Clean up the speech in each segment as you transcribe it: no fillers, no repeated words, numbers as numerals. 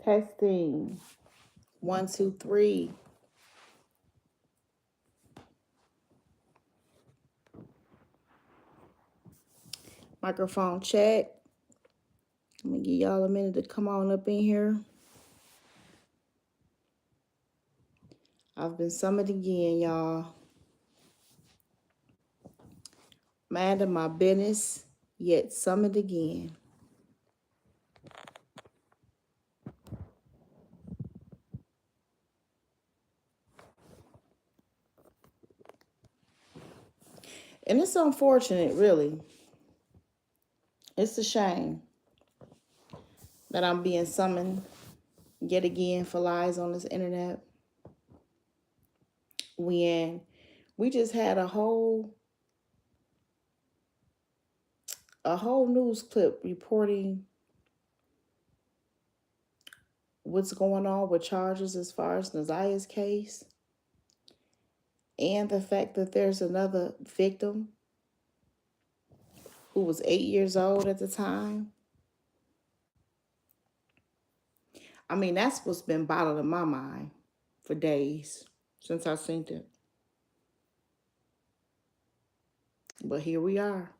Testing. 1, 2, 3. Microphone check. I'm gonna give y'all a minute to come on up in here. I've been summoned again, y'all. Minding my business, yet summoned again. And it's unfortunate, really. It's a shame that I'm being summoned yet again for lies on this internet. When we just had a whole news clip reporting what's going on with charges as far as Nazia's case, and the fact that there's another victim who was 8 years old at the time. I mean, that's what's been bothering my mind for days since I seen it. But here we are.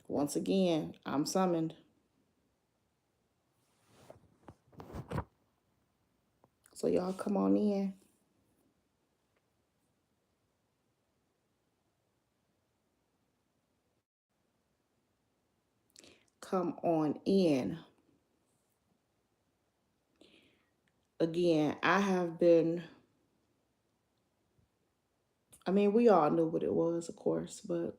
Once again, I'm summoned. So y'all come on in. Come on in. Again, we all knew what it was, of course, but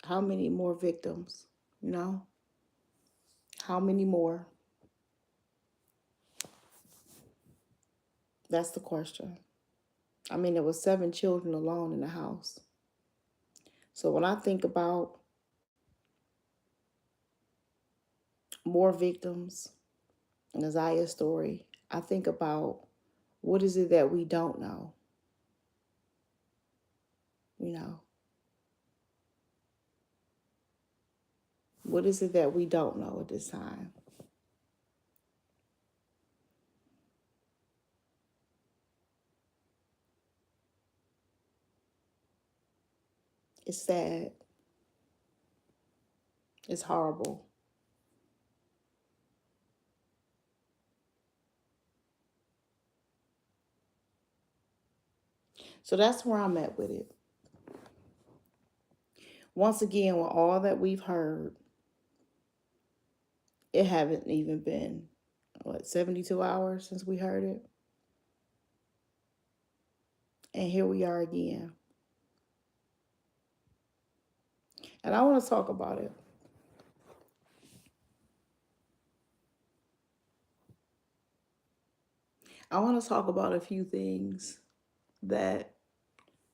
how many more victims, How many more? That's the question. There was 7 children alone in the house. So when I think about more victims in Nazia's story, I think about what is it that we don't know? What is it that we don't know at this time? It's sad. It's horrible. So that's where I'm at with it. Once again, with all that we've heard, it haven't even been, 72 hours since we heard it? And here we are again. And I want to talk about it. I want to talk about a few things that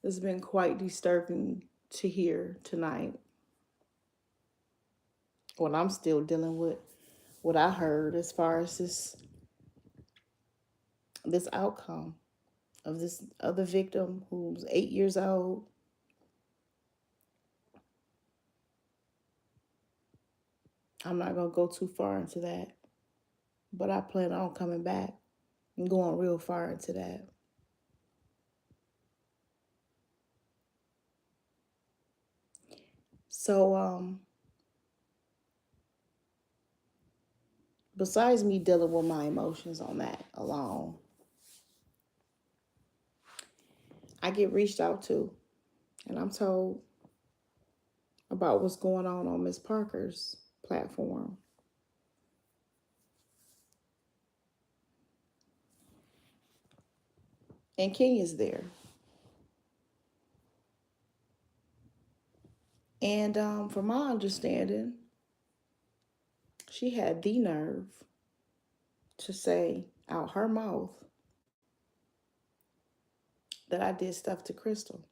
has been quite disturbing to hear tonight. When I'm still dealing with what I heard as far as this outcome of this other victim who's 8 years old. I'm not going to go too far into that, but I plan on coming back and going real far into that. So, besides me dealing with my emotions on that alone, I get reached out to, and I'm told about what's going on Miss Parker's platform. And Kenya's there. And from my understanding, she had the nerve to say out her mouth that I did stuff to Crystal.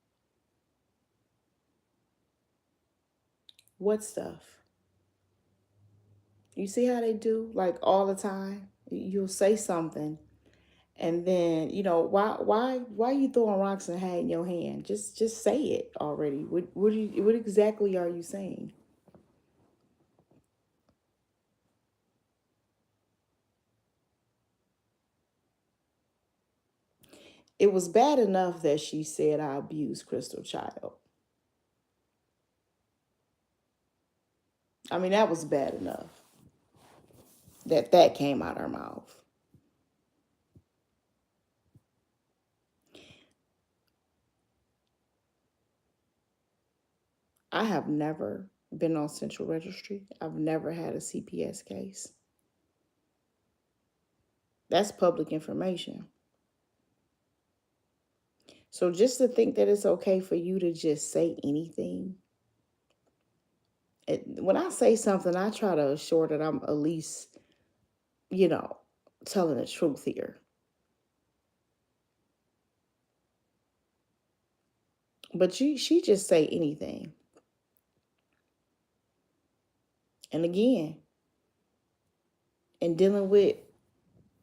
What stuff? You see how they do? Like all the time. You'll say something And then, why you throwing rocks and hiding your hand? Just say it already. What exactly are you saying? It was bad enough that she said I abused Crystal Child. I mean, that was bad enough that came out her mouth. I have never been on Central Registry. I've never had a CPS case. That's public information. So just to think that it's okay for you to just say anything, when I say something, I try to assure that I'm at least, you know, telling the truth here. But she just say anything. And again, in dealing with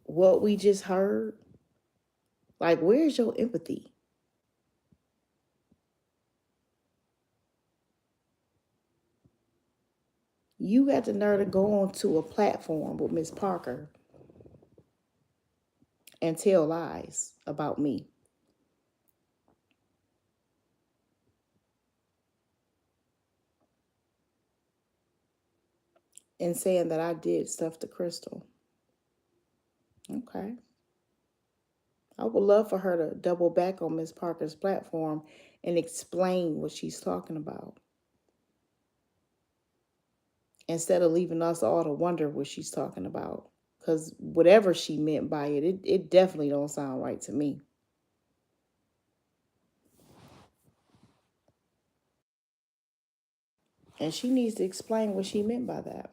what we just heard, like, where's your empathy? You got the nerve to go onto a platform with Miss Parker and tell lies about me and saying that I did stuff to Crystal. Okay. I would love for her to double back on Miss Parker's platform and explain what she's talking about instead of leaving us all to wonder what she's talking about. Because whatever she meant by it, it definitely don't sound right to me. And she needs to explain what she meant by that.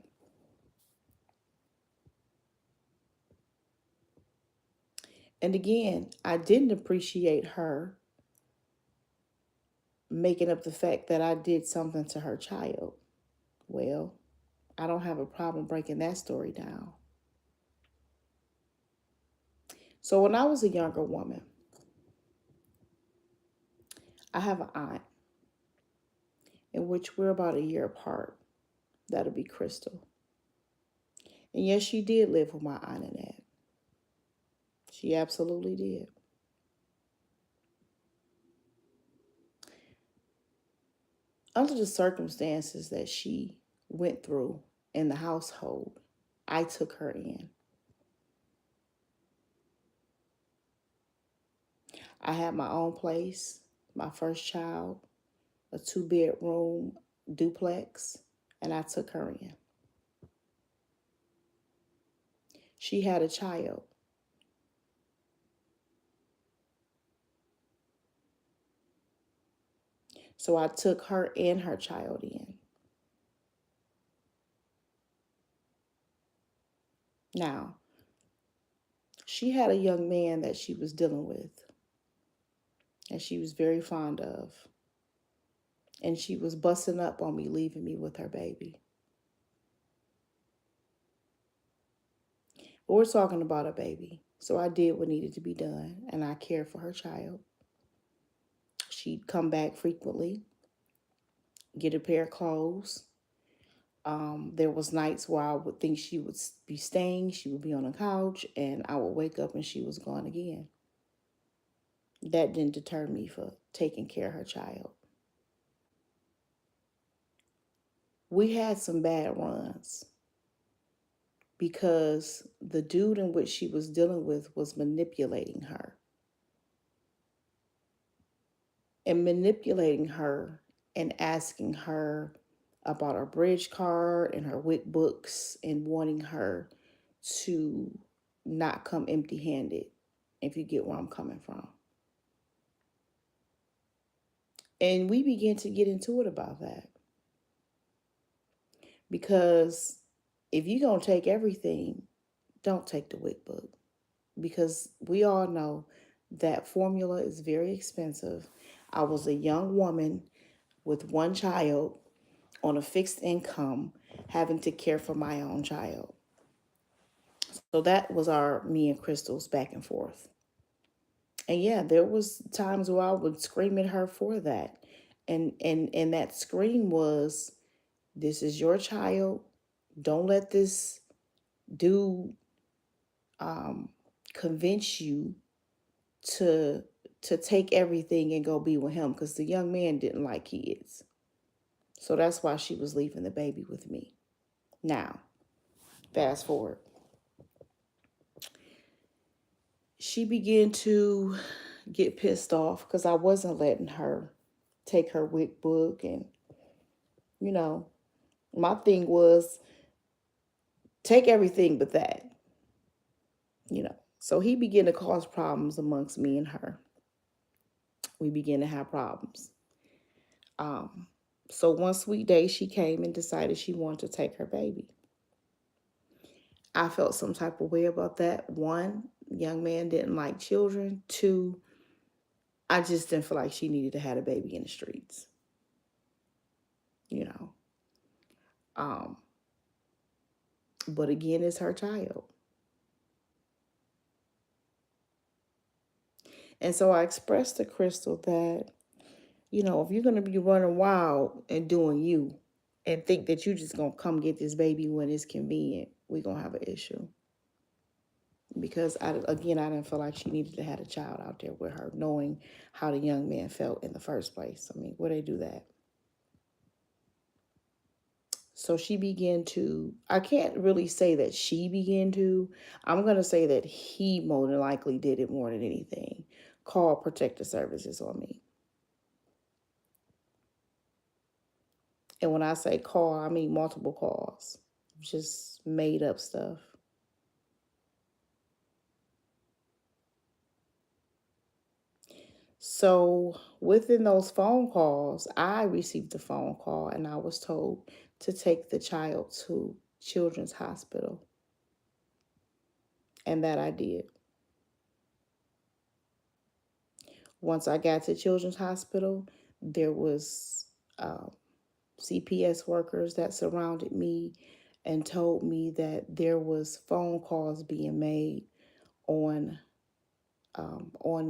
And again, I didn't appreciate her making up the fact that I did something to her child. Well, I don't have a problem breaking that story down. So when I was a younger woman, I have an aunt in which we're about a year apart. That'll be Crystal. And yes, she did live with my aunt and that. She absolutely did. Under the circumstances that she went through in the household, I took her in. I had my own place, my first child, a 2-bedroom duplex, and I took her in. She had a child. So I took her and her child in. Now, she had a young man that she was dealing with and she was very fond of. And she was busting up on me, leaving me with her baby. But we're talking about a baby. So I did what needed to be done and I cared for her child. She'd come back frequently, get a pair of clothes. There was nights where I would think she would be staying. She would be on the couch and I would wake up and she was gone again. That didn't deter me for taking care of her child. We had some bad runs because the dude in which she was dealing with was manipulating her. And manipulating her and asking her about her bridge card and her WIC books and wanting her to not come empty handed, if you get where I'm coming from. And we began to get into it about that. Because if you're going to take everything, don't take the WIC book. Because we all know that formula is very expensive. I was a young woman with one child on a fixed income, having to care for my own child. So that was our me and Crystal's back and forth. And yeah, there was times where I would scream at her for that. And that scream was, this is your child. Don't let this dude um convince you to take everything and go be with him, because the young man didn't like kids. So that's why she was leaving the baby with me. Now, fast forward. She began to get pissed off because I wasn't letting her take her WIC book. And, you know, my thing was take everything but that, you know. So he began to cause problems amongst me and her. We began to have problems. Um, so one sweet day, she came and decided she wanted to take her baby. I felt some type of way about that. One, young man didn't like children. Two, I just didn't feel like she needed to have a baby in the streets, you know. Um, but again, it's her child. And so I expressed to Crystal that, you know, if you're going to be running wild and doing you and think that you just going to come get this baby when it's convenient, we're going to have an issue. Because, again, I didn't feel like she needed to have a child out there with her, knowing how the young man felt in the first place. I mean, where they do that? So she began to, I can't really say that she began to, I'm going to say that he more than likely did it more than anything. Call protective services on me. And when I say call, I mean multiple calls, just made up stuff. So within those phone calls, I received a phone call and I was told to take the child to Children's Hospital. And that I did. Once I got to Children's Hospital, there was CPS workers that surrounded me and told me that there was phone calls being made on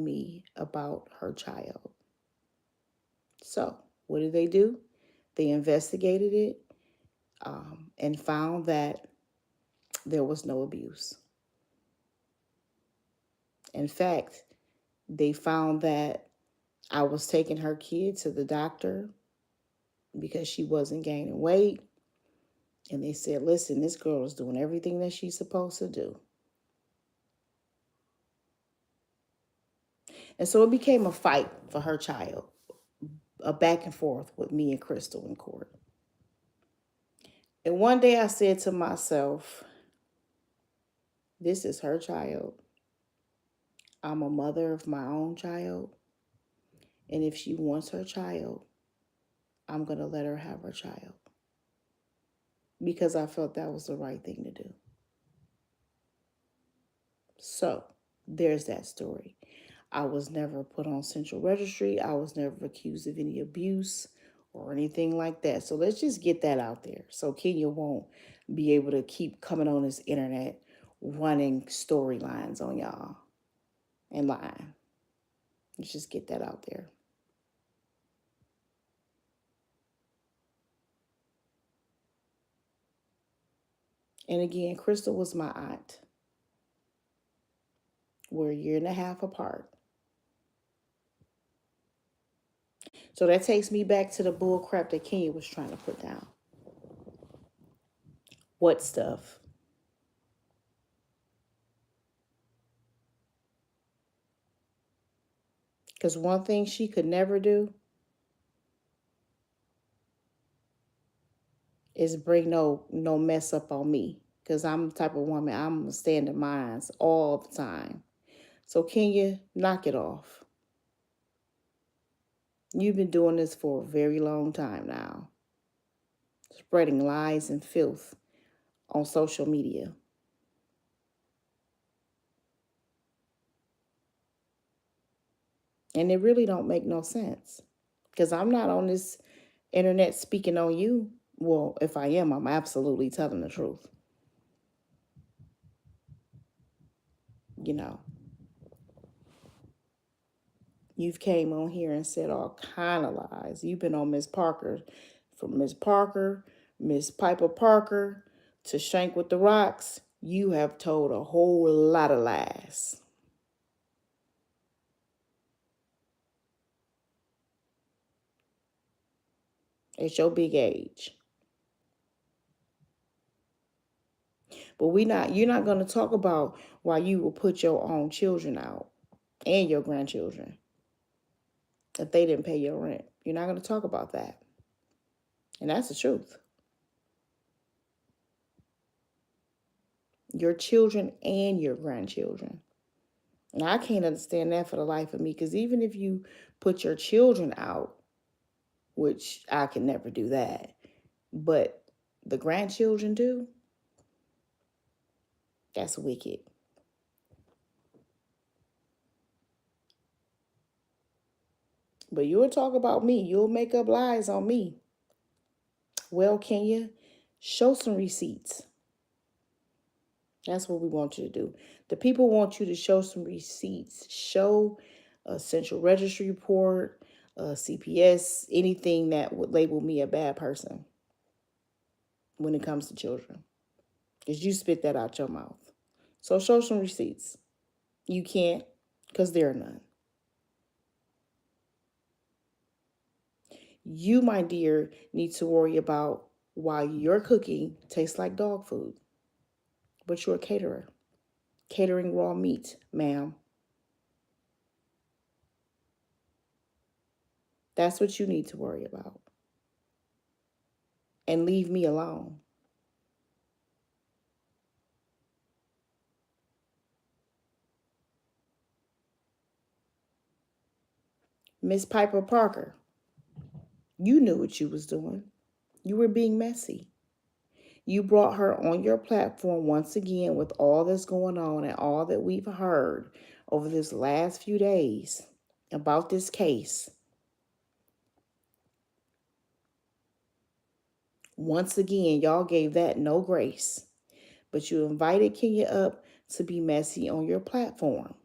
me about her child. So what did they do? They investigated it and found that there was no abuse. In fact, they found that I was taking her kid to the doctor because she wasn't gaining weight. And they said, listen, this girl is doing everything that she's supposed to do. And so it became a fight for her child, a back and forth with me and Crystal in court. And one day I said to myself, this is her child. I'm a mother of my own child. And if she wants her child, I'm going to let her have her child. Because I felt that was the right thing to do. So there's that story. I was never put on central registry. I was never accused of any abuse or anything like that. So let's just get that out there. So Kenya won't be able to keep coming on this internet running storylines on y'all and lying. Let's just get that out there. And again, Crystal was my aunt. We're a year and a half apart. So that takes me back to the bull crap that Kenya was trying to put down. What stuff? Because one thing she could never do is bring no mess up on me. Because I'm the type of woman, I'm a standing minds all the time. So Kenya, knock it off. You've been doing this for a very long time now. Spreading lies and filth on social media. And it really don't make no sense. Because I'm not on this internet speaking on you. Well, if I am, I'm absolutely telling the truth. You know, you've came on here and said all kind of lies. You've been on Miss Parker, from Miss Parker, Miss Piper Parker, to Shank with the Rocks. You have told a whole lot of lies. At your big age. But you're not gonna talk about why you will put your own children out and your grandchildren if they didn't pay your rent. You're not gonna talk about that. And that's the truth. Your children and your grandchildren. And I can't understand that for the life of me, because even if you put your children out, which I can never do that, but the grandchildren do, that's wicked. But you'll talk about me. You'll make up lies on me. Well, Kenya, show some receipts. That's what we want you to do. The people want you to show some receipts. Show a central registry report, a CPS, anything that would label me a bad person when it comes to children. Because you spit that out your mouth. So show some receipts. You can't, because there are none. You, my dear, need to worry about why your cooking tastes like dog food. But you're a caterer. Catering raw meat, ma'am. That's what you need to worry about. And leave me alone. Miss Piper Parker, you knew what you was doing. You were being messy. You brought her on your platform once again with all that's going on and all that we've heard over this last few days about this case. Once again, y'all gave that no grace. But you invited Kenya up to be messy on your platform.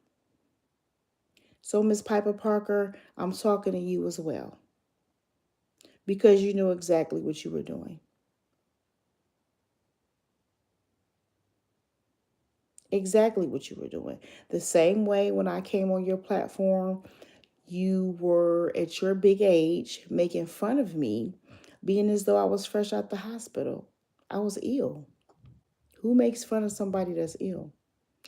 So, Miss Piper Parker, I'm talking to you as well. Because you knew exactly what you were doing. Exactly what you were doing. The same way when I came on your platform, you were at your big age making fun of me, being as though I was fresh out the hospital. I was ill. Who makes fun of somebody that's ill?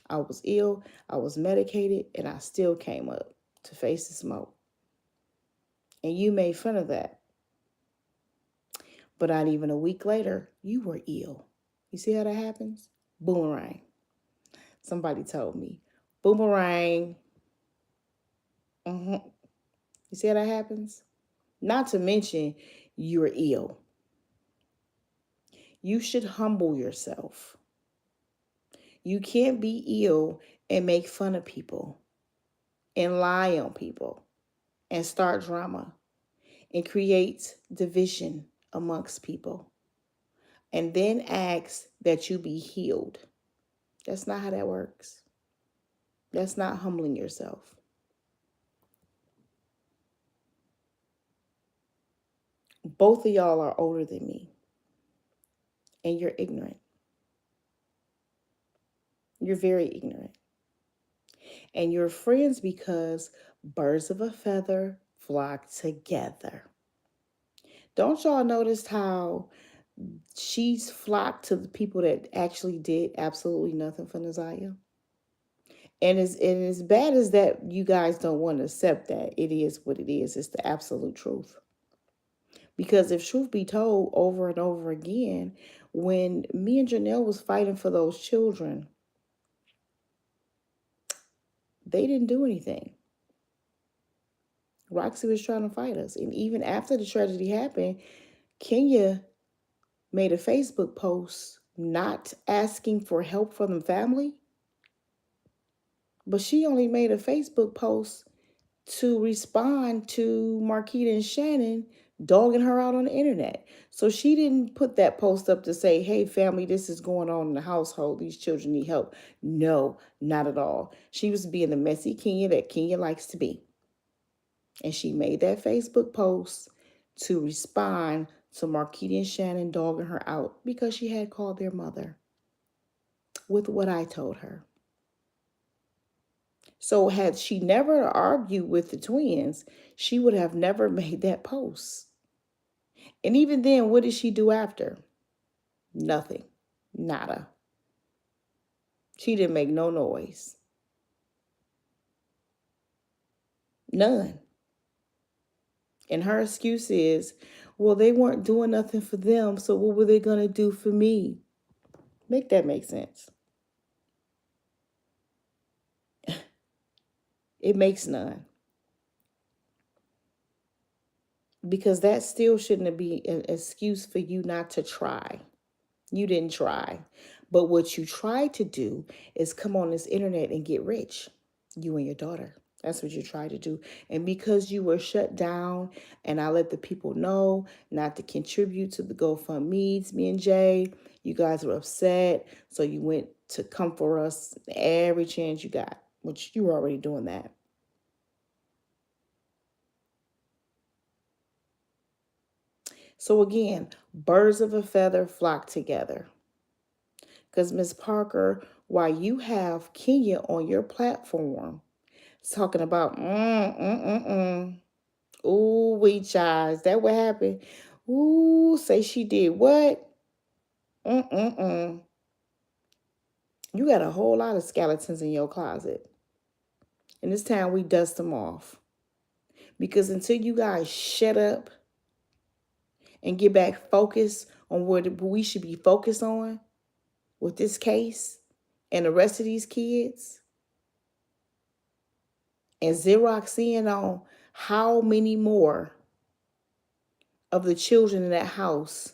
I was ill, I was medicated, and I still came up to face the smoke. And you made fun of that. But not even a week later, you were ill. You see how that happens? Boomerang. Somebody told me. Boomerang. You see how that happens? Not to mention, you're ill. You should humble yourself. You can't be ill and make fun of people and lie on people and start drama and create division amongst people and then ask that you be healed. That's not how that works. That's not humbling yourself. Both of y'all are older than me and you're ignorant. You're very ignorant. And you're friends because birds of a feather flock together. Don't y'all notice how she's flocked to the people that actually did absolutely nothing for Naziah? And as bad as that, you guys don't want to accept that. It is what it is. It's the absolute truth. Because if truth be told, over and over again, when me and Janelle was fighting for those children, they didn't do anything. Roxy was trying to fight us. And even after the tragedy happened, Kenya made a Facebook post not asking for help from the family, but she only made a Facebook post to respond to Marquita and Shannon dogging her out on the internet. So she didn't put that post up to say, hey, family, this is going on in the household. These children need help. No, not at all. She was being the messy Kenya that Kenya likes to be. And she made that Facebook post to respond to Marquita and Shannon dogging her out because she had called their mother with what I told her. So had she never argued with the twins, she would have never made that post. And even then, what did she do after? Nothing. Nada. She didn't make no noise. None. And her excuse is, well, they weren't doing nothing for them, so what were they going to do for me? Make that make sense. It makes none. Because that still shouldn't be an excuse for you not to try. You didn't try. But what you tried to do is come on this internet and get rich. You and your daughter. That's what you tried to do. And because you were shut down and I let the people know not to contribute to the GoFundMe's, me and Jay, you guys were upset. So you went to come for us every chance you got, which you were already doing that. So again, birds of a feather flock together. Because Miss Parker, while you have Kenya on your platform talking about ooh, we child, is that what happened? Ooh, say she did what? You got a whole lot of skeletons in your closet. And it's time we dust them off. Because until you guys shut up and get back focused on what we should be focused on with this case and the rest of these kids, and Xerox in on how many more of the children in that house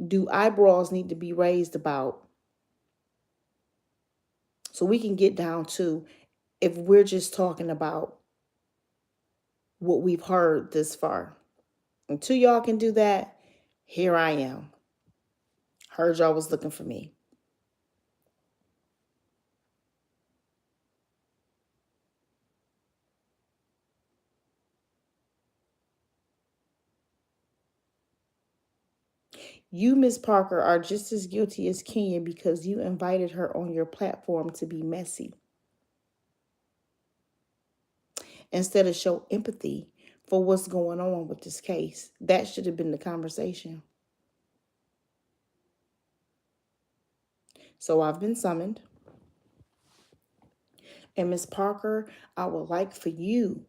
do eyebrows need to be raised about, so we can get down to, if we're just talking about what we've heard this far. Until y'all can do that, here I am. Heard y'all was looking for me. You, Miss Parker, are just as guilty as Kenya because you invited her on your platform to be messy instead of show empathy for what's going on with this case. That should have been the conversation. So I've been summoned. And Miss Parker, I would like for you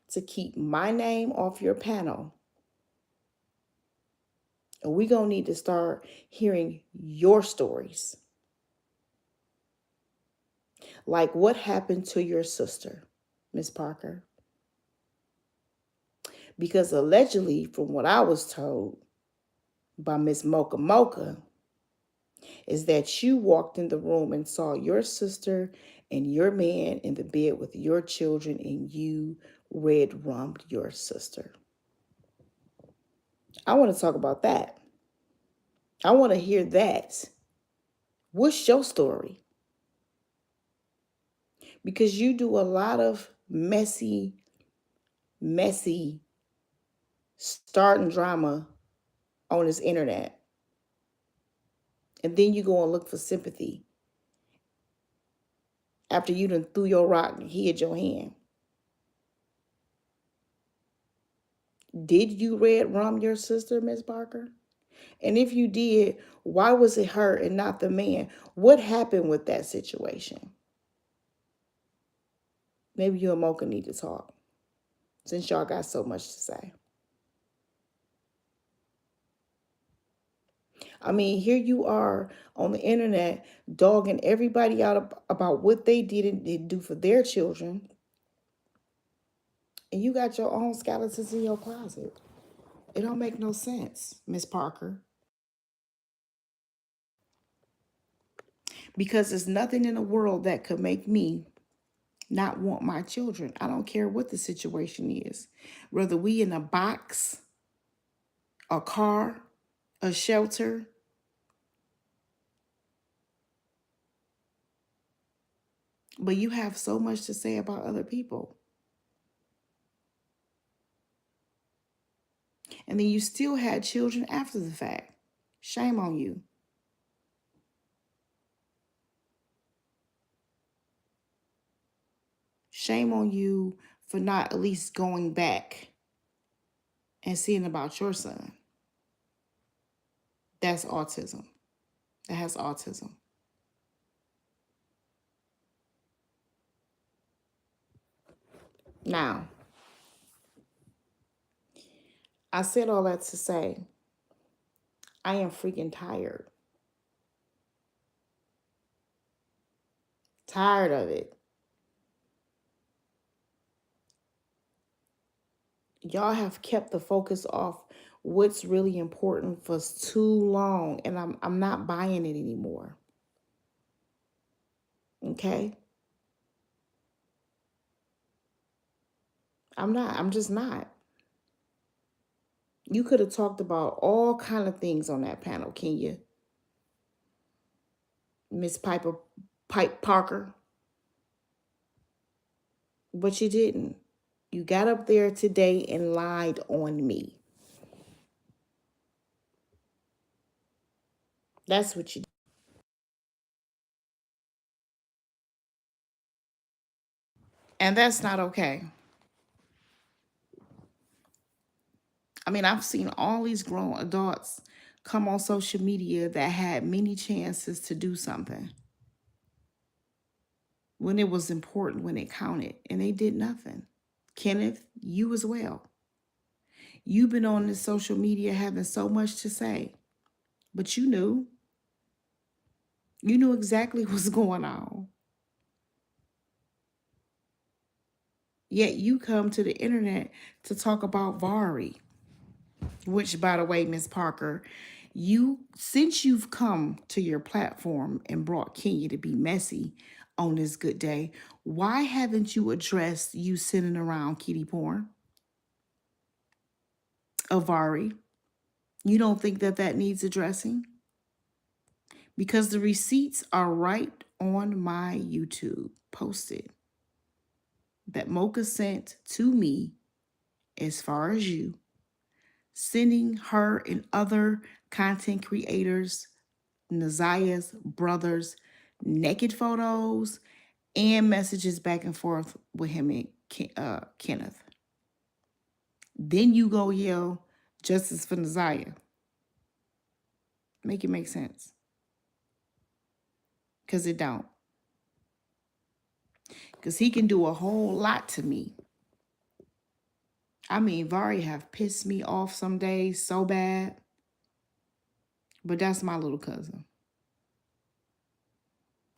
to keep my name off your panel. And we're going to need to start hearing your stories. Like what happened to your sister, Miss Parker? Because allegedly, from what I was told by Miss Mocha Mocha, is that you walked in the room and saw your sister and your man in the bed with your children and you red rummed your sister. I want to talk about that. I want to hear that. What's your story? Because you do a lot of messy starting drama on this internet. And then you go and look for sympathy after you done threw your rock and hid your hand. Did you red rum your sister, Miss Parker? And if you did, why was it her and not the man? What happened with that situation? Maybe you and Mocha need to talk since y'all got so much to say. I mean, here you are on the internet dogging everybody out about what they didn't do for their children. And you got your own skeletons in your closet. It don't make no sense, Miss Parker. Because there's nothing in the world that could make me not want my children. I don't care what the situation is. Whether we in a box, a car, a shelter, but you have so much to say about other people. And then you still had children after the fact. Shame on you. Shame on you for not at least going back and seeing about your son. That's autism. That has autism. Now, I said all that to say I am freaking tired. Tired of it. Y'all have kept the focus off what's really important for too long, and I'm not buying it anymore. Okay? I'm not. I'm just not. You could have talked about all kind of things on that panel, can you? Miss Pipe Parker, but you didn't. You got up there today and lied on me. That's what you did. And that's not okay. I mean, I've seen all these grown adults come on social media that had many chances to do something when it was important, when it counted, and they did nothing. Kenneth, you as well. You've been on this social media having so much to say, but you knew. You knew exactly what's going on. Yet you come to the internet to talk about Vari, which, by the way, Miss Parker, since you've come to your platform and brought Kenya to be messy on this good day, why haven't you addressed you sitting around kitty porn of Vari? You don't think that that needs addressing? Because the receipts are right on my YouTube posted that Mocha sent to me as far as you, sending her and other content creators, Nazia's brothers, naked photos and messages back and forth with him and Kenneth. Then you go yell justice for Nazia. Make it make sense. Because it don't. Because he can do a whole lot to me. I mean, Vari have pissed me off some days so bad. But that's my little cousin.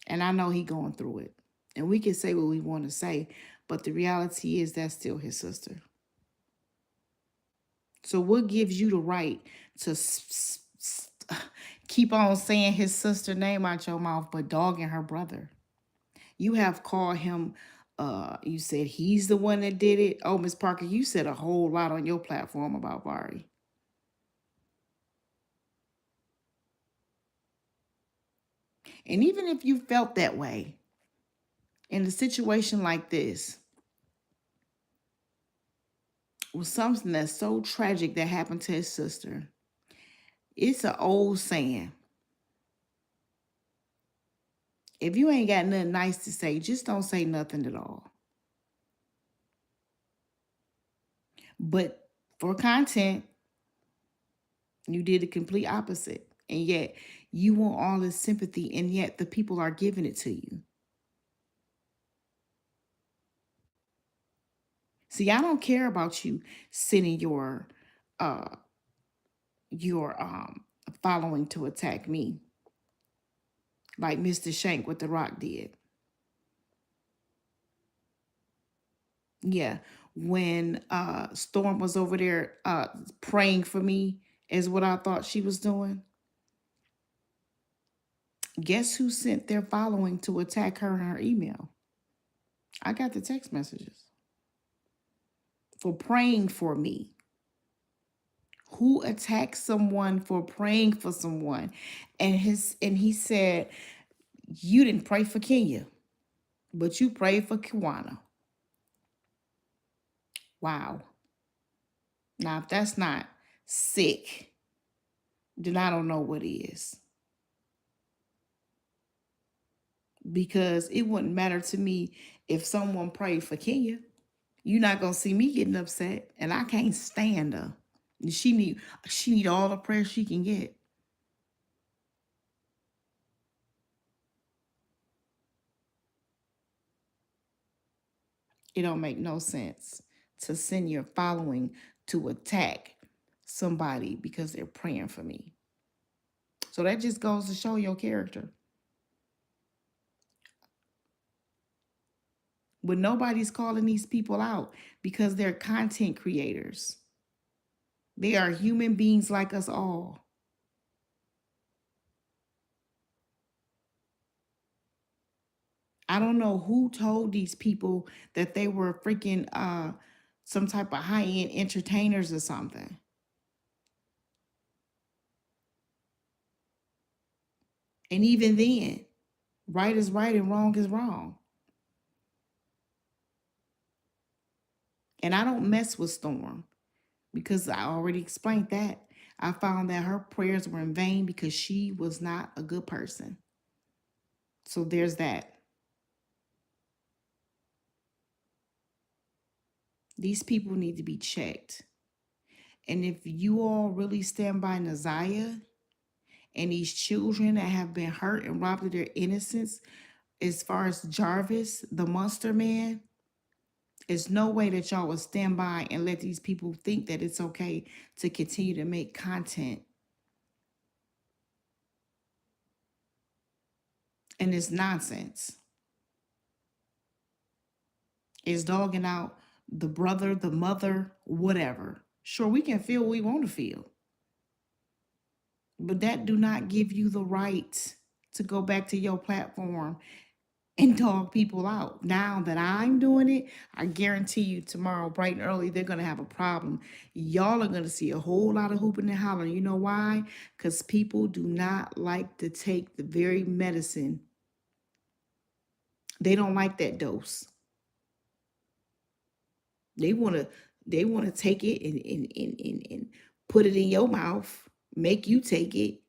And I know he going through it. And we can say what we want to say, but the reality is that's still his sister. So what gives you the right to keep on saying his sister name out your mouth, but dogging her brother? You have called him, you said he's the one that did it. Oh, Miss Parker, you said a whole lot on your platform about Vari. And even if you felt that way in a situation like this, was something that's so tragic that happened to his sister. It's an old saying. If you ain't got nothing nice to say, just don't say nothing at all. But for content, you did the complete opposite. And yet you want all this sympathy, and yet the people are giving it to you. See, I don't care about you sending uh your following to attack me like Mr. Shank with The Rock did. Yeah, when Storm was over there praying for me is what I thought she was doing. Guess who sent their following to attack her in her email? I got the text messages for praying for me. Who attacked someone for praying for someone? And he said, you didn't pray for Kenya, but you prayed for Kewana. Wow. Now, if that's not sick, then I don't know what is. Because it wouldn't matter to me if someone prayed for Kenya. You're not gonna see me getting upset, and I can't stand her. She need all the prayer she can get. It don't make no sense to send your following to attack somebody because they're praying for me. So that just goes to show your character. But nobody's calling these people out because they're content creators. They are human beings like us all. I don't know who told these people that they were freaking some type of high-end entertainers or something. And even then, right is right and wrong is wrong. And I don't mess with Storm because I already explained that. I found that her prayers were in vain because she was not a good person. So there's that. These people need to be checked. And if you all really stand by Naziah and these children that have been hurt and robbed of their innocence, as far as Jarvis, the monster man, there's no way that y'all will stand by and let these people think that it's okay to continue to make content. And it's nonsense. It's dogging out the brother, the mother, whatever. Sure, we can feel what we want to feel. But that do not give you the right to go back to your platform and dog people out. Now that I'm doing it, I guarantee you tomorrow, bright and early, they're going to have a problem. Y'all are going to see a whole lot of hooping and hollering. You know why? Because people do not like to take the very medicine. They don't like that dose. They want to take it and put it in your mouth, make you take it,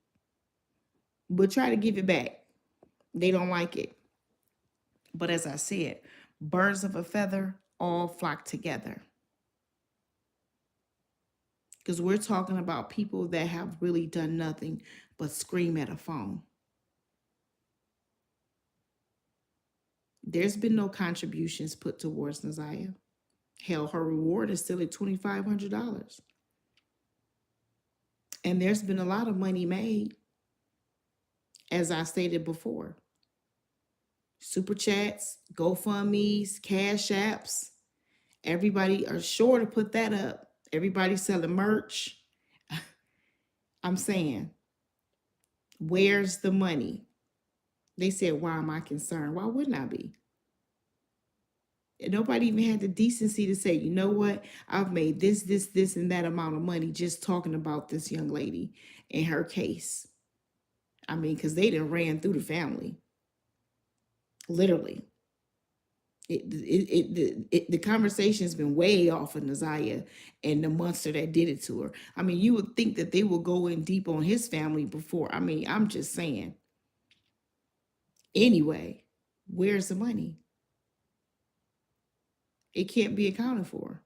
but try to give it back. They don't like it. But as I said, birds of a feather all flock together. Because we're talking about people that have really done nothing but scream at a phone. There's been no contributions put towards Naziah. Hell, her reward is still at $2,500. And there's been a lot of money made, as I stated before. Super chats, GoFundMe's, Cash Apps. Everybody are sure to put that up. Everybody's selling merch. I'm saying, where's the money? They said, why am I concerned? Why wouldn't I be? And nobody even had the decency to say, you know what? I've made this, and that amount of money just talking about this young lady and her case. I mean, because they done ran through the family. Literally. The conversation's been way off of Naziah and the monster that did it to her. I mean, you would think that they would go in deep on his family before. I mean, I'm just saying. Anyway, where's the money? It can't be accounted for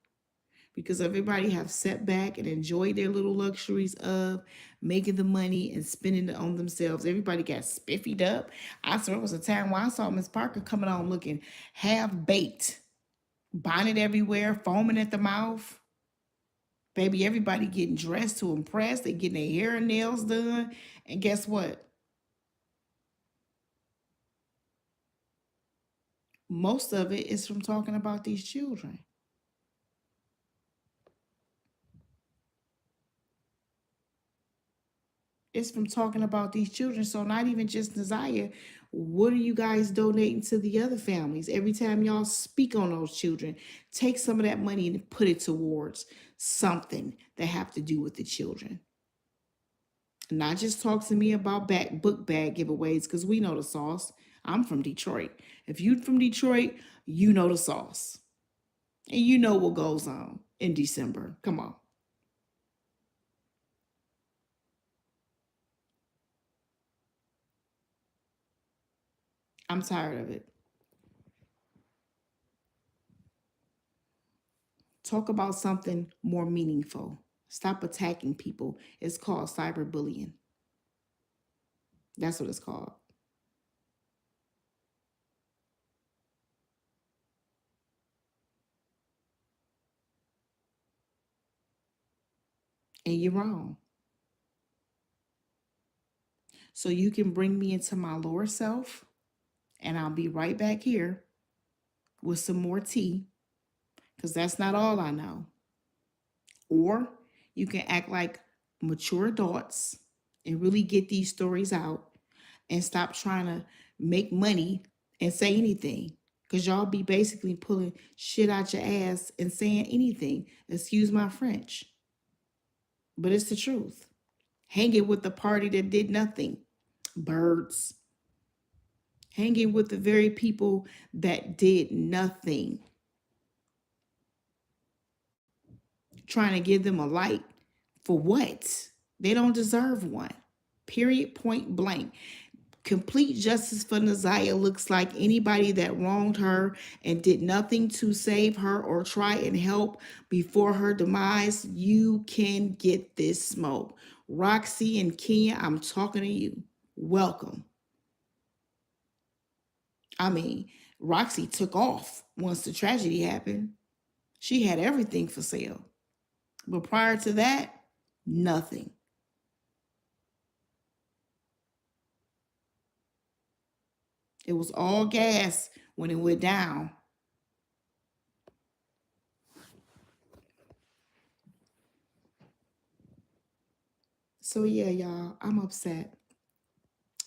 because everybody have sat back and enjoyed their little luxuries of making the money and spending it on themselves. Everybody got spiffied up. I swear it was a time when I saw Miss Parker coming on looking half baked, bonnet everywhere, foaming at the mouth. Baby, everybody getting dressed to impress. They getting their hair and nails done. And guess what? Most of it is from talking about these children. It's from talking about these children. So not even just Naziah. What are you guys donating to the other families? Every time y'all speak on those children, take some of that money and put it towards something that have to do with the children. Not just talk to me about book bag giveaways, because we know the sauce. I'm from Detroit. If you from Detroit, you know the sauce. And you know what goes on in December. Come on. I'm tired of it. Talk about something more meaningful. Stop attacking people. It's called cyberbullying. That's what it's called. And you're wrong. So you can bring me into my lower self, and I'll be right back here with some more tea, because that's not all I know. Or you can act like mature adults and really get these stories out and stop trying to make money and say anything. Because y'all be basically pulling shit out your ass and saying anything. Excuse my French. But it's the truth. Hanging with the party that did nothing. Birds. Hanging with the very people that did nothing. Trying to give them a light. For what? They don't deserve one. Period, point blank. Complete justice for Naziah looks like anybody that wronged her and did nothing to save her or try and help before her demise. You can get this smoke. Roxy and Kenya, I'm talking to you. Welcome. I mean, Roxy took off once the tragedy happened. She had everything for sale. But prior to that, nothing. It was all gas when it went down. So yeah, y'all, I'm upset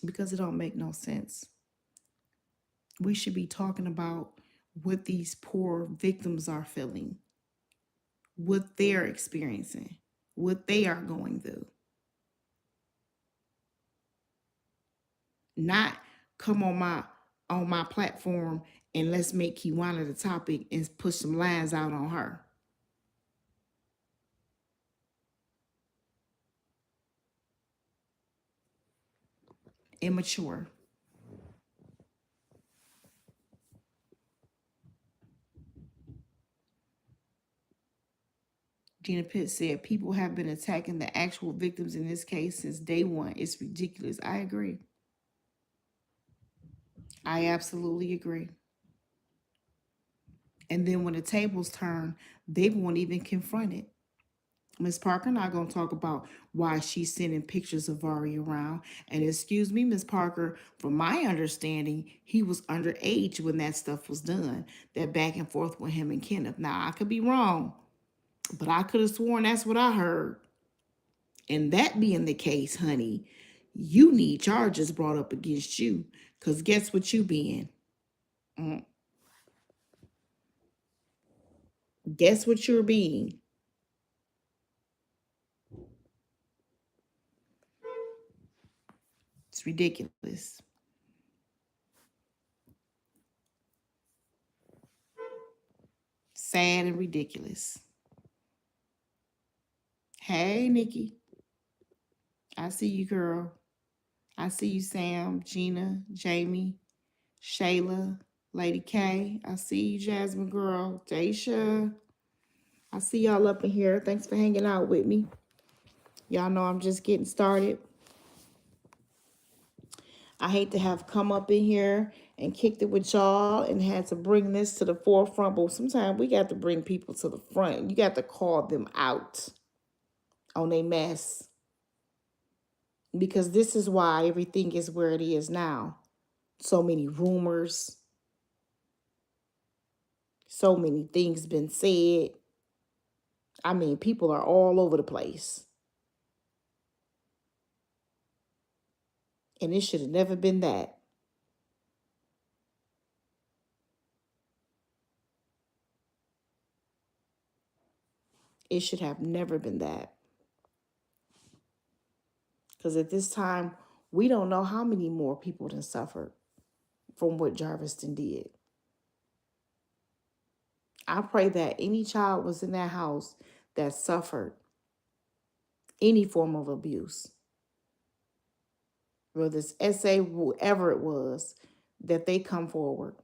because it don't make no sense. We should be talking about what these poor victims are feeling, what they're experiencing, what they are going through. Not come on my platform and let's make Kewana the topic and push some lines out on her. Immature. Gina Pitt said people have been attacking the actual victims in this case since day one. It's ridiculous. I agree. I absolutely agree. And then when the tables turn, they won't even confront it. Miss Parker not going to talk about why she's sending pictures of Vari around. And excuse me, Miss Parker, from my understanding, he was underage when that stuff was done. That back and forth with him and Kenneth. Now, I could be wrong, but I could have sworn that's what I heard. And that being the case, honey, you need charges brought up against you. Because guess what you being? Mm, guess what you're being? It's ridiculous. Sad and ridiculous. Hey, Nikki. I see you, girl. I see you, Sam, Gina, Jamie, Shayla, Lady K. I see you, Jasmine, girl. Daisha. I see y'all up in here. Thanks for hanging out with me. Y'all know I'm just getting started. I hate to have come up in here and kicked it with y'all and had to bring this to the forefront, but sometimes we got to bring people to the front. You got to call them out on their mess, because this is why everything is where it is now. So many rumors, so many things been said. I mean, people are all over the place. And it should have never been that. It should have never been that. Because at this time, we don't know how many more people done suffered from what Jarvis did. I pray that any child was in that house that suffered any form of abuse, whether it's SA, whoever it was, that they come forward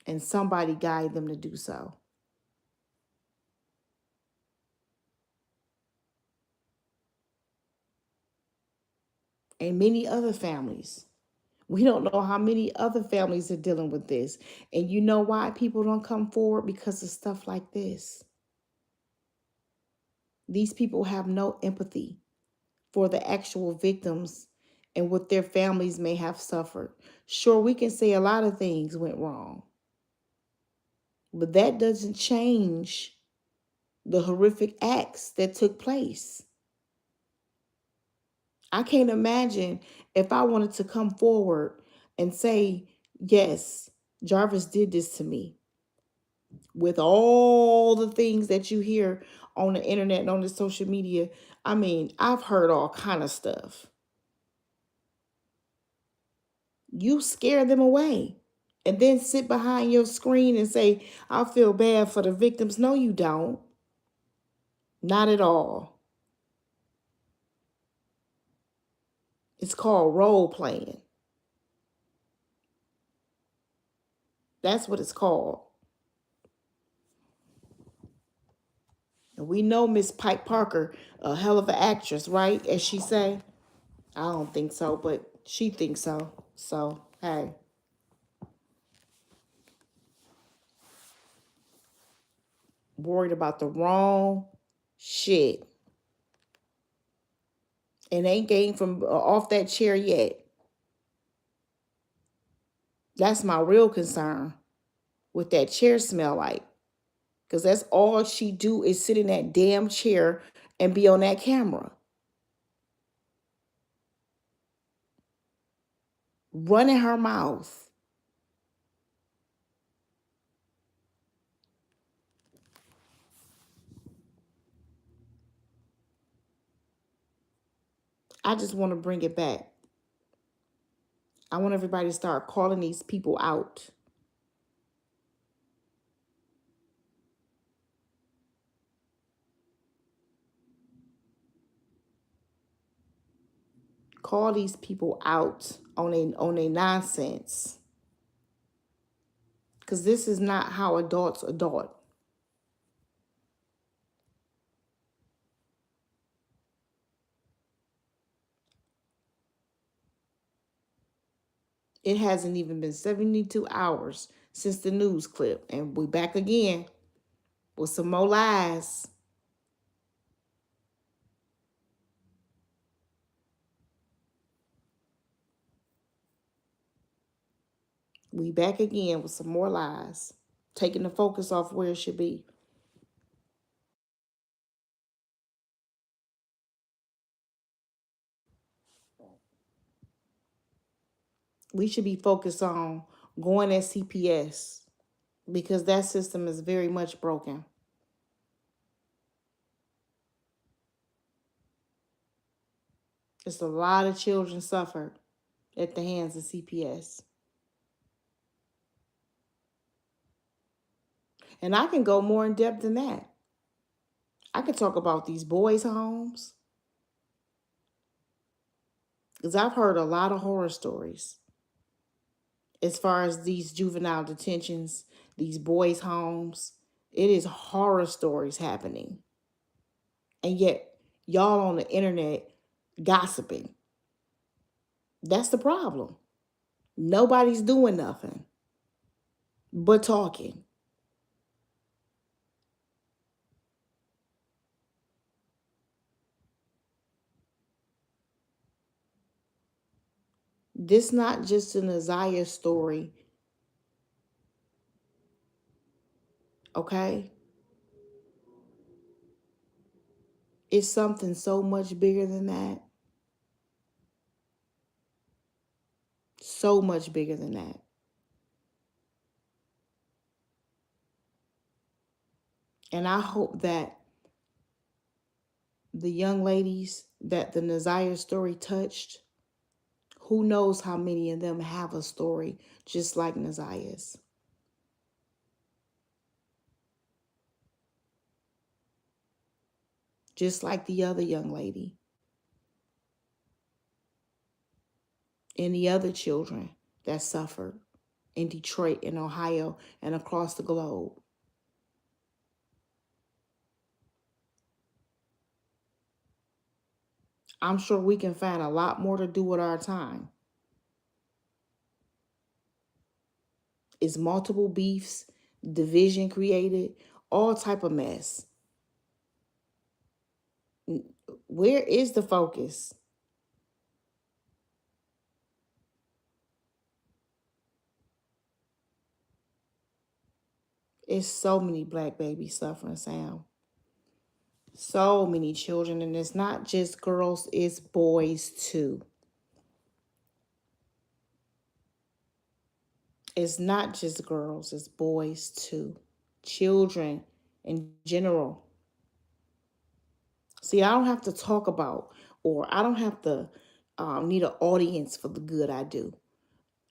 and somebody guide them to do so. And many other families. We don't know how many other families are dealing with this. And you know why people don't come forward? Because of stuff like this. These people have no empathy for the actual victims and what their families may have suffered. Sure, we can say a lot of things went wrong, but that doesn't change the horrific acts that took place. I can't imagine if I wanted to come forward and say, yes, Jarvis did this to me, with all the things that you hear on the internet and on the social media. I mean, I've heard all kind of stuff. You scare them away and then sit behind your screen and say, I feel bad for the victims. No, you don't. Not at all. It's called role playing. That's what it's called. And we know Miss Pike Parker, a hell of an actress, right? As she say. I don't think so, but she thinks so. So, hey. Worried about the wrong shit. And ain't getting from off that chair yet. That's my real concern. What that chair smell like. Because that's all she do is sit in that damn chair and be on that camera. Running her mouth. I just want to bring it back. I want everybody to start calling these people out. Call these people out on a nonsense. Because this is not how adults adult. It hasn't even been 72 hours since the news clip. And we back again with some more lies. We back again with some more lies. Taking the focus off where it should be. We should be focused on going at CPS because that system is very much broken. It's a lot of children suffered at the hands of CPS. And I can go more in depth than that. I can talk about these boys' homes because I've heard a lot of horror stories as far as these juvenile detentions, these boys' homes. It is horror stories happening. And yet, y'all on the internet gossiping. That's the problem. Nobody's doing nothing but talking. This not just an Isaiah story, okay? It's something so much bigger than that. So much bigger than that. And I hope that The young ladies that the Nazaya story touched, who knows how many of them have a story just like Nazaya's. Just like the other young lady and the other children that suffered in Detroit and Ohio and across the globe. I'm sure we can find a lot more to do with our time. It's multiple beefs, division created, all type of mess. Where is the focus? It's so many black babies suffering, Sam. So many children, and it's not just girls, it's boys too. It's not just girls, it's boys too. Children in general. See, I don't have to talk about, or I don't have to need an audience for the good I do.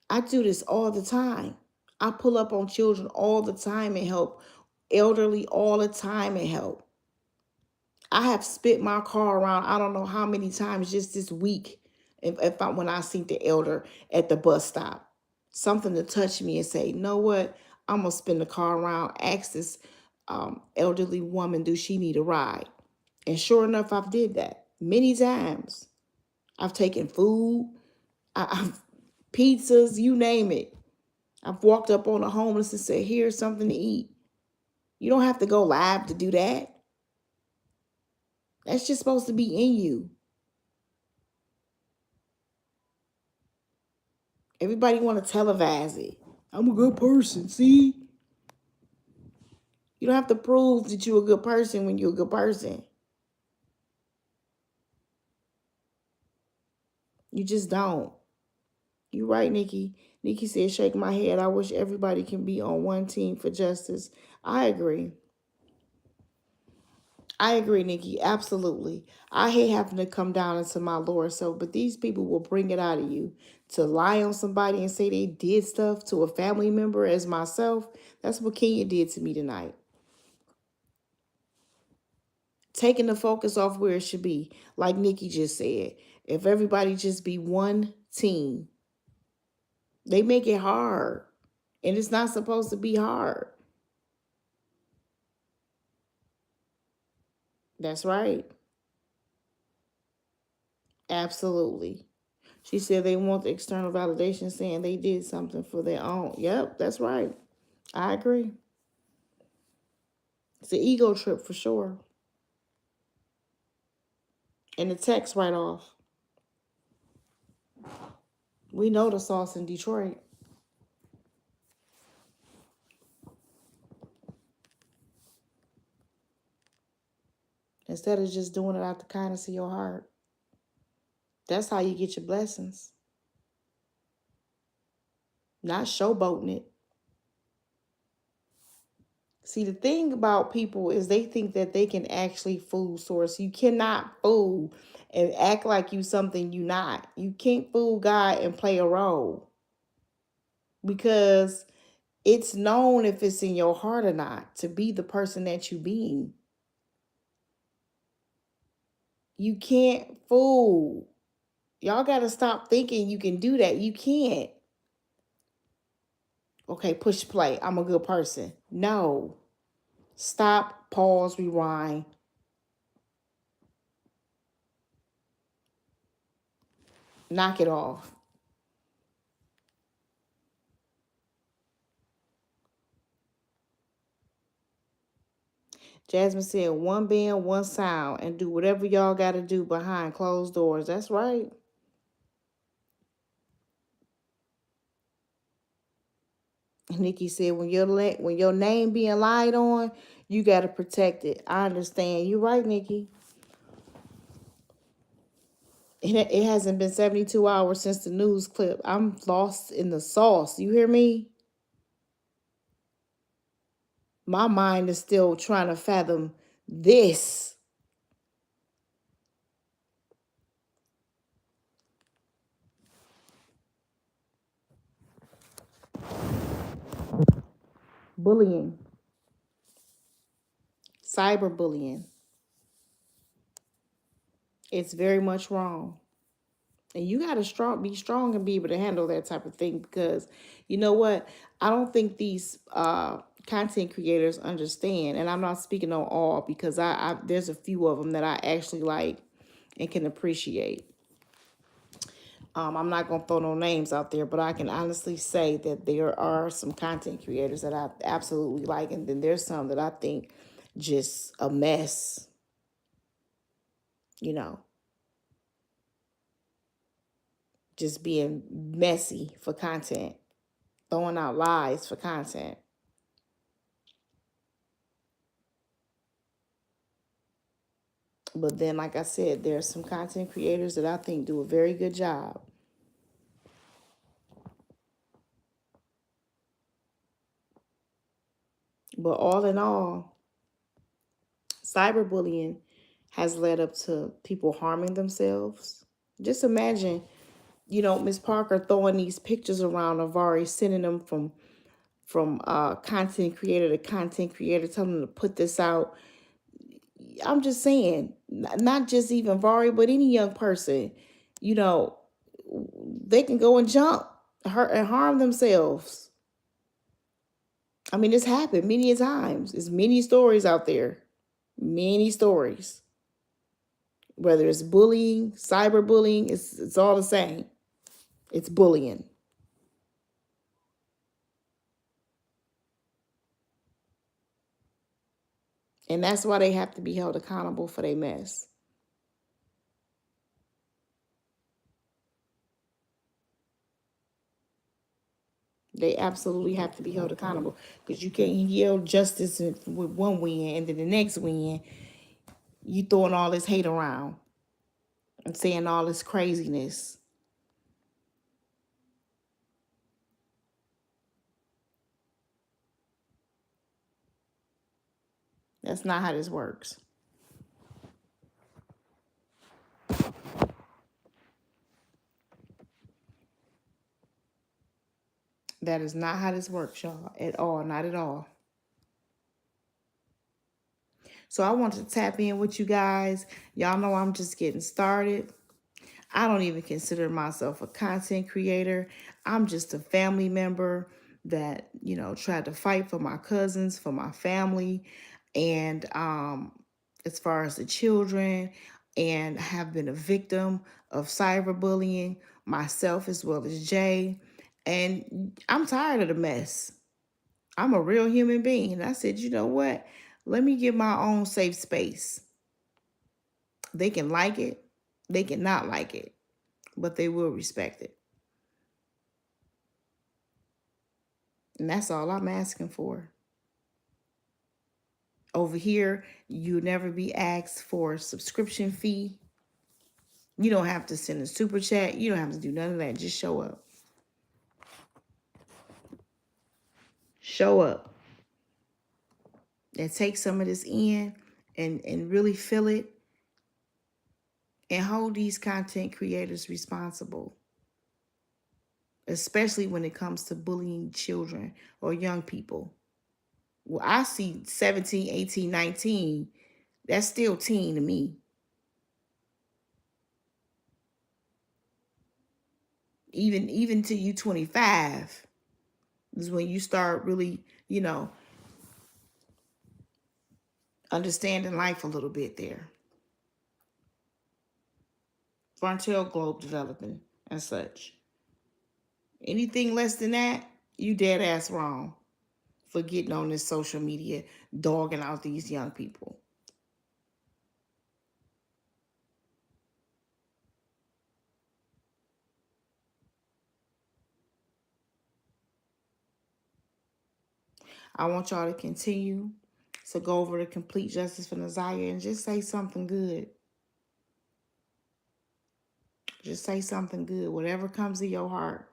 I do this all the time. I pull up on children all the time and help, elderly all the time and help. I have spit my car around I don't know how many times just this week if I when I see the elder at the bus stop. Something to touch me and say, you know what? I'm gonna spin the car around, ask this elderly woman, do she need a ride? And sure enough, I've did that many times. I've taken food, I've pizzas, you name it. I've walked up on a homeless and said, here's something to eat. You don't have to go live to do that. That's just supposed to be in you. Everybody want to televise it. I'm a good person, see? You don't have to prove that you're a good person when you're a good person. You just don't. You're right, Nikki. Nikki said, shake my head. I wish everybody can be on one team for justice. I agree. I agree, Nikki. Absolutely. I hate having to come down into my lower self, but these people will bring it out of you. To lie on somebody and say they did stuff to a family member as myself, that's what Kenya did to me tonight. Taking the focus off where it should be. Like Nikki just said, if everybody just be one team, they make it hard. And it's not supposed to be hard. That's right. Absolutely. She said they want the external validation saying they did something for their own. Yep, that's right. I agree. It's an ego trip for sure. And the text right off. We know the sauce in Detroit. Instead of just doing it out the kindness of your heart. That's how you get your blessings. Not showboating it. See, the thing about people is they think that they can actually fool source. You cannot fool and act like you something you not. You can't fool God and play a role because it's known if it's in your heart or not to be the person that you being. You can't fool. Y'all got to stop thinking you can do that. You can't. Okay, push play. I'm a good person. No. Stop, pause, rewind. Knock it off. Jasmine said, one band, one sound, and do whatever y'all got to do behind closed doors. That's right. Nikki said, when your name being lied on, you got to protect it. I understand. You're right, Nikki. It hasn't been 72 hours since the news clip. I'm lost in the sauce. You hear me? My mind is still trying to fathom this. Bullying, cyberbullying, it's very much wrong. And you got to be strong and be able to handle that type of thing because you know what? I don't think these content creators understand. And I'm not speaking on all because I there's a few of them that I actually like and can appreciate. I'm not going to throw no names out there, but I can honestly say that there are some content creators that I absolutely like. And then there's some that I think just a mess, you know, just being messy for content, throwing out lies for content. But then, like I said, there's some content creators that I think do a very good job. But all in all, cyberbullying has led up to people harming themselves. Just imagine, Miss Parker throwing these pictures around of Vari, sending them from content creator to content creator, telling them to put this out. I'm just saying, not just even Vari, but any young person, you know, they can go and jump, hurt and harm themselves. I mean, it's happened many a times. There's many stories out there, many stories. Whether it's bullying, cyberbullying, it's all the same. It's bullying. And that's why they have to be held accountable for their mess. They absolutely have to be held accountable because you can't yield justice with one win and then the next win you throwing all this hate around and saying all this craziness. That's not how this works. That is not how this works, y'all, at all. Not at all. So I want to tap in with you guys. Y'all know I'm just getting started. I don't even consider myself a content creator. I'm just a family member that, tried to fight for my cousins, for my family, and as far as the children, and have been a victim of cyberbullying myself as well as Jay. And I'm tired of the mess. I'm a real human being. And I said, you know what? Let me get my own safe space. They can like it, they can not like it, but they will respect it. And that's all I'm asking for. Over here, you'll never be asked for a subscription fee. You don't have to send a super chat. You don't have to do none of that. Just show up. Show up. And take some of this in and really feel it. And hold these content creators responsible. Especially when it comes to bullying children or young people. Well, I see 17, 18, 19. That's still teen to me. Even to you 25 is when you start really, understanding life a little bit there. Frontal globe developing and such. Anything less than that, you dead ass wrong for getting on this social media, dogging out these young people. I want y'all to continue to go over to Complete Justice for Nazaya and just say something good. Just say something good, whatever comes to your heart.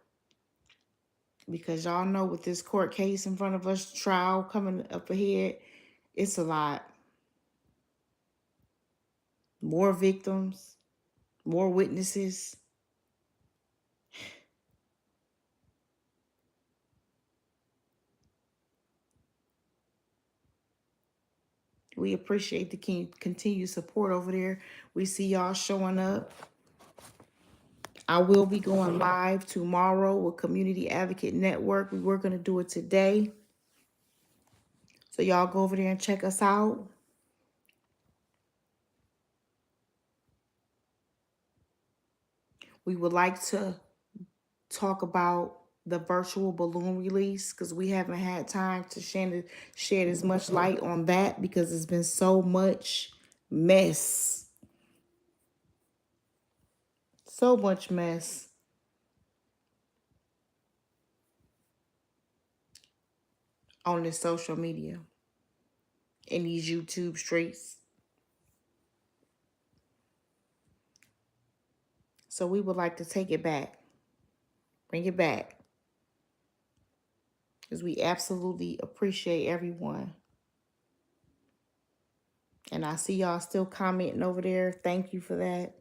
Because y'all know with this court case in front of us, trial coming up ahead, it's a lot. More victims, more witnesses. We appreciate the continued support over there. We see y'all showing up. I will be going live tomorrow with Community Advocate Network. We were going to do it today. So y'all go over there and check us out. We would like to talk about the virtual balloon release because we haven't had time to shed as much light on that because it's been so much mess. So much mess on this social media, in these YouTube streets. So we would like to take it back, bring it back, because we absolutely appreciate everyone. And I see y'all still commenting over there. Thank you for that.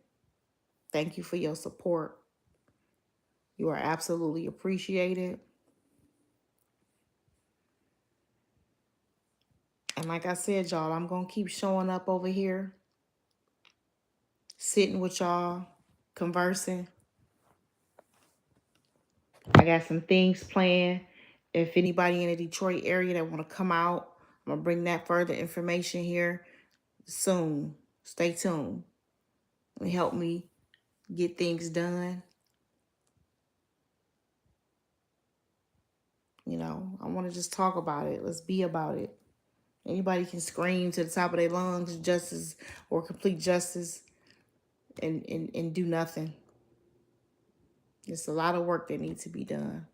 Thank you for your support. You are absolutely appreciated. And like I said, y'all, I'm going to keep showing up over here, sitting with y'all, conversing. I got some things planned. If anybody in the Detroit area that want to come out, I'm going to bring that further information here soon. Stay tuned. Help me get things done. You know, I want to just talk about it. Let's be about it. Anybody can scream to the top of their lungs justice or complete justice and do nothing. It's a lot of work that needs to be done.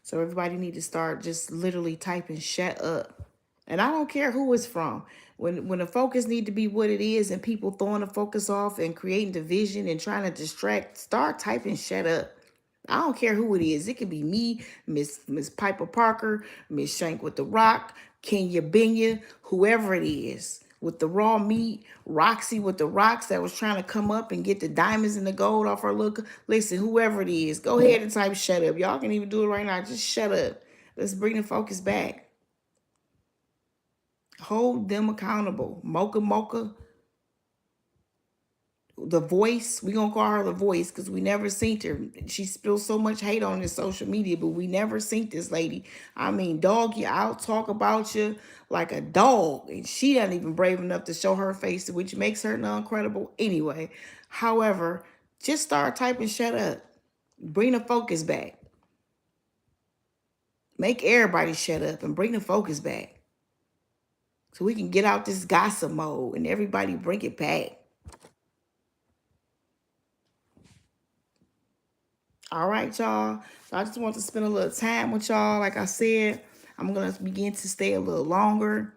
So everybody need to start just literally typing shut up. And I don't care who it's from. When the focus need to be what it is and people throwing the focus off and creating division and trying to distract, start typing shut up. I don't care who it is. It could be me, Miss Piper Parker, Miss Shank with the Rock, Kenya Binya, whoever it is. With the raw meat, Roxy with the rocks that was trying to come up and get the diamonds and the gold off her look. Listen, whoever it is, go ahead and type shut up. Y'all can even do it right now. Just shut up. Let's bring the focus back. Hold them accountable. Mocha, the voice, we gonna call her the voice because we never seen her. She spills so much hate on this social media, but we never seen this lady. I mean, doggy, I'll talk about you like a dog, and she not even brave enough to show her face, which makes her non-credible anyway. However, just start typing shut up. Bring the focus back. Make everybody shut up and bring the focus back. So we can get out this gossip mode and everybody bring it back. All right, y'all. So I just want to spend a little time with y'all. Like I said, I'm going to begin to stay a little longer.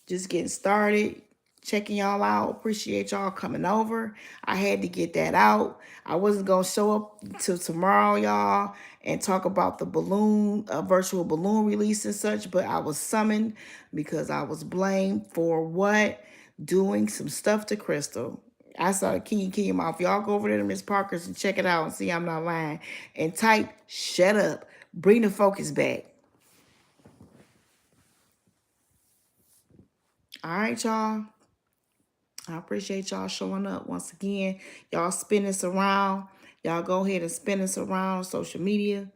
Just getting started. Checking y'all out. Appreciate y'all coming over. I had to get that out. I wasn't going to show up until tomorrow, y'all, and talk about the balloon, virtual balloon release and such, but I was summoned because I was blamed for what? Doing some stuff to Crystal. I saw the key mouth. Y'all go over there to Miss Parker's and check it out and see I'm not lying. And type, shut up. Bring the focus back. All right, y'all. I appreciate y'all showing up once again. Y'all spin this around. Y'all go ahead and spin this around on social media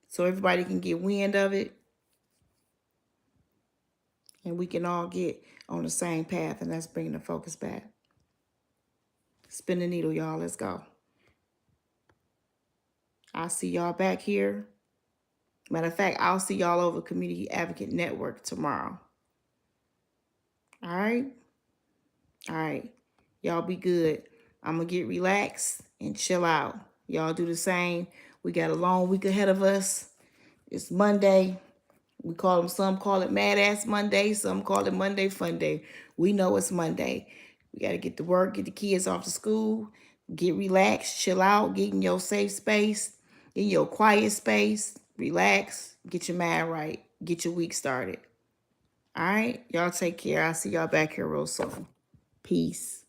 so everybody can get wind of it. And we can all get on the same path, and that's bringing the focus back. Spin the needle, y'all. Let's go. I'll see y'all back here. Matter of fact, I'll see y'all over Community Advocate Network tomorrow. All right? All right. Y'all be good. I'm going to get relaxed and chill out. Y'all do the same. We got a long week ahead of us. It's Monday. Some call it Mad Ass Monday. Some call it Monday Fun Day. We know it's Monday. We got to get to work, get the kids off to school, get relaxed, chill out, get in your safe space, in your quiet space, relax, get your mind right, get your week started. All right? Y'all take care. I'll see y'all back here real soon. Peace.